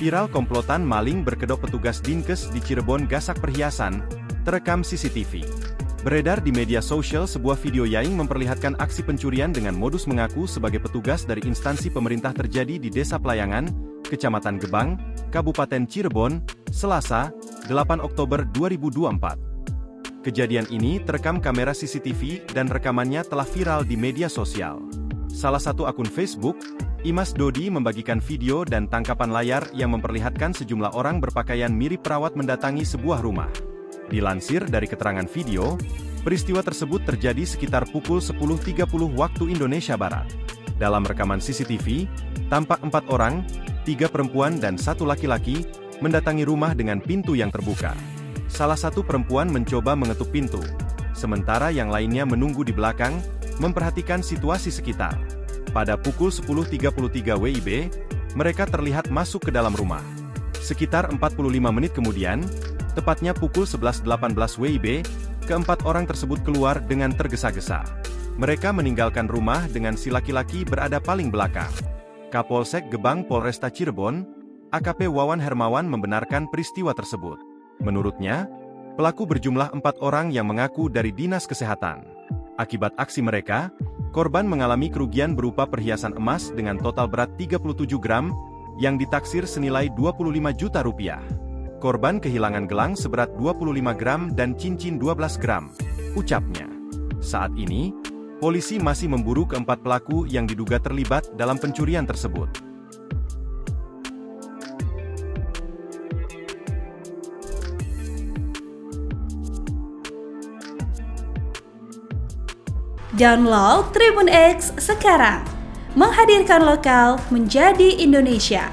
Viral komplotan maling berkedok petugas Dinkes di Cirebon gasak perhiasan, terekam CCTV. Beredar di media sosial sebuah video Yaing memperlihatkan aksi pencurian dengan modus mengaku sebagai petugas dari instansi pemerintah terjadi di Desa Pelayangan, Kecamatan Gebang, Kabupaten Cirebon, Selasa, 8 Oktober 2024. Kejadian ini terekam kamera CCTV dan rekamannya telah viral di media sosial. Salah satu akun Facebook, Imas Dodi membagikan video dan tangkapan layar yang memperlihatkan sejumlah orang berpakaian mirip perawat mendatangi sebuah rumah. Dilansir dari keterangan video, peristiwa tersebut terjadi sekitar pukul 10.30 waktu Indonesia Barat. Dalam rekaman CCTV, tampak 4 orang, 3 perempuan dan 1 laki-laki, mendatangi rumah dengan pintu yang terbuka. Salah satu perempuan mencoba mengetuk pintu, sementara yang lainnya menunggu di belakang, memperhatikan situasi sekitar. Pada pukul 10.33 WIB, mereka terlihat masuk ke dalam rumah. Sekitar 45 menit kemudian, tepatnya pukul 11.18 WIB, keempat orang tersebut keluar dengan tergesa-gesa. Mereka meninggalkan rumah dengan si laki-laki berada paling belakang. Kapolsek Gebang Polresta Cirebon, AKP Wawan Hermawan membenarkan peristiwa tersebut. Menurutnya, pelaku berjumlah 4 orang yang mengaku dari Dinas Kesehatan. Akibat aksi mereka, korban mengalami kerugian berupa perhiasan emas dengan total berat 37 gram, yang ditaksir senilai 25 juta rupiah. Korban kehilangan gelang seberat 25 gram dan cincin 12 gram, ucapnya. Saat ini, polisi masih memburu keempat pelaku yang diduga terlibat dalam pencurian tersebut. Download Tribun X sekarang, menghadirkan lokal menjadi Indonesia.